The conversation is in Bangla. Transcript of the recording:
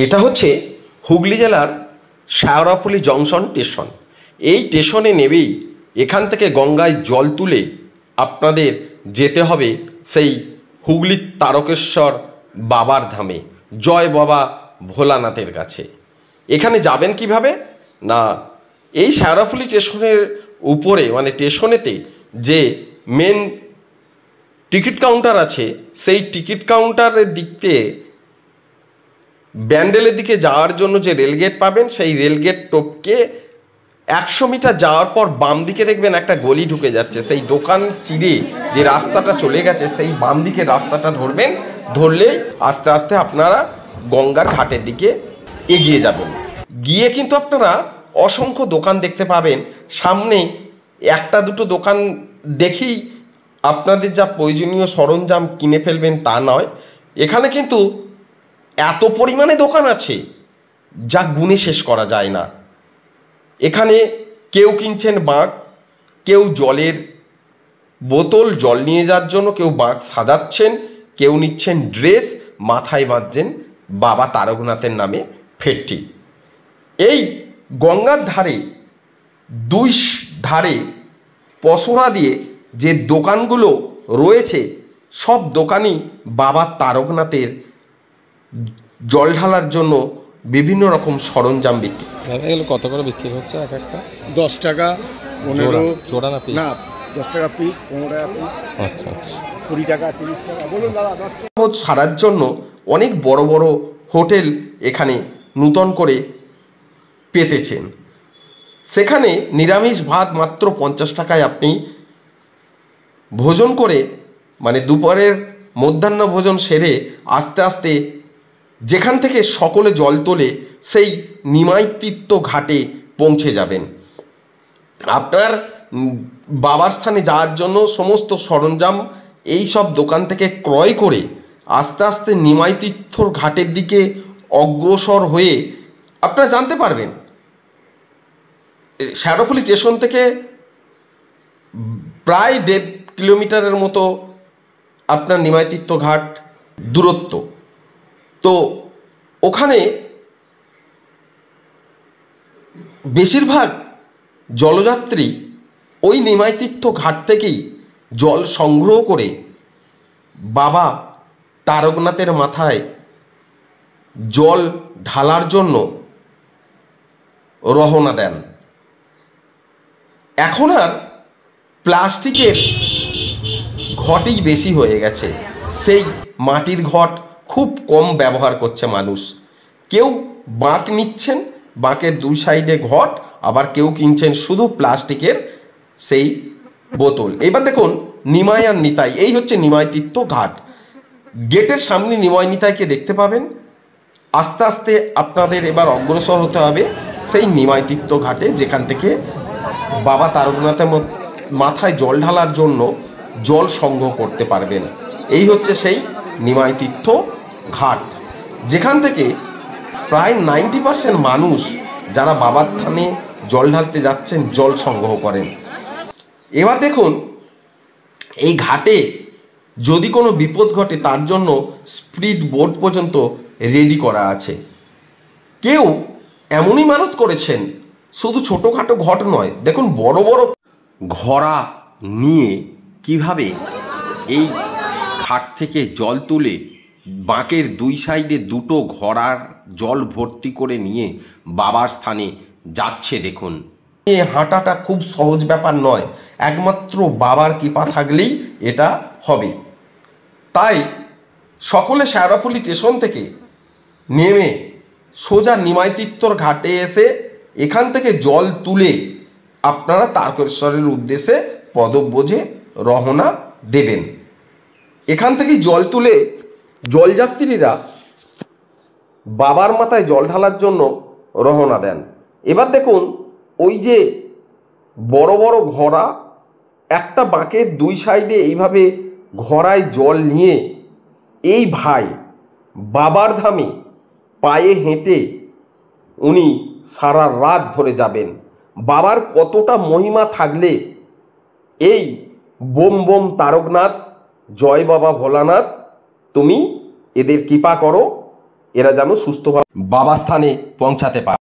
এটা হচ্ছে হুগলি জেলার শেওড়াফুলি জংশন স্টেশন। এই স্টেশনে নেবেই এখান থেকে গঙ্গায় জল তুলে আপনাদের যেতে হবে সেই হুগলির তারকেশ্বর বাবার ধামে, জয় বাবা ভোলানাথের কাছে। এখানে যাবেন কিভাবে না, এই শেওড়াফুলি স্টেশনের উপরে মানে স্টেশনেতে যে মেন টিকিট কাউন্টার আছে, সেই টিকিট কাউন্টারের দিক থেকে ব্যান্ডেলের দিকে যাওয়ার জন্য যে রেলগেট পাবেন, সেই রেলগেট টপকে 100 মিটার যাওয়ার পর বাম দিকে দেখবেন একটা গলি ঢুকে যাচ্ছে। সেই দোকান চিরে যে রাস্তাটা চলে গেছে, সেই বাম দিকে রাস্তাটা ধরবেন, ধরলেই আস্তে আস্তে আপনারা গঙ্গার ঘাটের দিকে এগিয়ে যাবেন। গিয়ে কিন্তু আপনারা অসংখ্য দোকান দেখতে পাবেন। সামনে একটা দুটো দোকান দেখেই আপনাদের যা প্রয়োজনীয় সরঞ্জাম কিনে ফেলবেন তা নয়, এখানে কিন্তু এত পরিমাণে দোকান আছে যা গুণে শেষ করা যায় না। এখানে কেউ কিনছেন বাঁক, কেউ জলের বোতল জল নিয়ে যাওয়ার জন্য, কেউ বাঁক সাজাচ্ছেন, কেউ নিচ্ছেন ড্রেস, মাথায় বাঁধছেন বাবা তারকনাথের নামে ফেটটি। এই গঙ্গার ধারে দুই ধারে পসরা দিয়ে যে দোকানগুলো রয়েছে, সব দোকানই বাবা তারকনাথের জল ঢালার জন্য বিভিন্ন রকম সরঞ্জাম বিক্রি। এগুলো কত করে বিক্রি হচ্ছে এক একটা? 10 টাকা, 15 জোড়া না পিস? না, 10 টাকা পিস, 15 টাকা পিস, আচ্ছা আচ্ছা, 20 টাকা, 30 টাকা। বলুন দাদা, 10 টাকা। সারার জন্য অনেক বড় বড় হোটেল এখানে নূতন করে পেতেছেন। সেখানে নিরামিষ ভাত মাত্র 50 টাকায় আপনি ভোজন করে, মানে দুপুরের মধ্যাহ্ন ভোজন সেরে আস্তে আস্তে যেখান থেকে সকলে জল তোলে সেই নিমাই তীর্থ ঘাটে পৌঁছে যাবেন। আপনার বাবার স্থানে যাওয়ার জন্য সমস্ত সরঞ্জাম এই সব দোকান থেকে ক্রয় করে আস্তে আস্তে নিমাই তীর্থর ঘাটের দিকে অগ্রসর হয়ে আপনারা জানতে পারবেন। শেওড়াফুলি স্টেশন থেকে প্রায় 1.5 কিলোমিটারের মতো আপনার নিমাই তীর্থ ঘাট দূরত্ব। তো ওখানে বেশিরভাগ জলযাত্রী ওই নিমাই তীর্থ ঘাট থেকেই জল সংগ্রহ করে বাবা তারকনাথের মাথায় জল ঢালার জন্য রওনা দেন। এখন আর প্লাস্টিকের ঘটই বেশি হয়ে গেছে, সেই মাটির ঘট খুব কম ব্যবহার করছে মানুষ। কেউ বাঁক নিচ্ছেন, বাঁকের দুই সাইডে ঘট, আবার কেউ কিনছেন শুধু প্লাস্টিকের সেই বোতল। এবার দেখুন নিমাই আর নিতাই, এই হচ্ছে নিমাই তীর্থ ঘাট। গেটের সামনে নিমাই নিতাইকে দেখতে পাবেন। আস্তে আস্তে আপনাদের এবার অগ্রসর হতে হবে সেই নিমাই তীর্থ ঘাটে, যেখান থেকে বাবা তারকনাথের মাথায় জল ঢালার জন্য জল সংগ্রহ করতে পারবেন। এই হচ্ছে সেই নিমাই তীর্থ ঘাট, যেখান থেকে প্রায় 90% মানুষ যারা বাবার থানে জল ঢালতে যাচ্ছেন জল সংগ্রহ করেন। এবার দেখুন এই ঘাটে যদি কোনো বিপদ ঘটে তার জন্য স্পিড বোট পর্যন্ত রেডি করা আছে। কেউ এমনই মানত করেছেন, শুধু ছোটোখাটো ঘট নয়, দেখুন বড় বড় ঘোড়া নিয়ে কিভাবে এই ঘাট থেকে জল তুলে বাঁকের দুই সাইডে দুটো ঘোড়ার জল ভর্তি করে নিয়ে বাবার স্থানে যাচ্ছে। দেখুন হাঁটাটা খুব সহজ ব্যাপার নয়, একমাত্র বাবার কৃপা থাকলেই এটা হবে। তাই সকলে শেওড়াফুলি স্টেশন থেকে নেমে সোজা নিমাই তীর্থর ঘাটে এসে এখান থেকে জল তুলে আপনারা তারকেশ্বরের উদ্দেশ্যে পদব্রজে রওনা দেবেন। এখান থেকেই জল তুলে জলযাত্রীরা বাবার মাথায় জল ঢালার জন্য রওনা দেন। এবার দেখুন ওই যে বড় বড় ঘোড়া, একটা বাঁকের দুই সাইডে এইভাবে ঘোড়ায় জল নিয়ে এই ভাই বাবার ধামে পায়ে হেঁটে উনি সারা রাত ধরে যাবেন। বাবার কতটা মহিমা থাকলে এই বোম বোম তারকনাথ, জয় বাবা ভোলানাথ, তুমি এদের কৃপা করো, এরা যেন সুস্থভাবে বাবা স্থানে পৌঁছাতে পারে।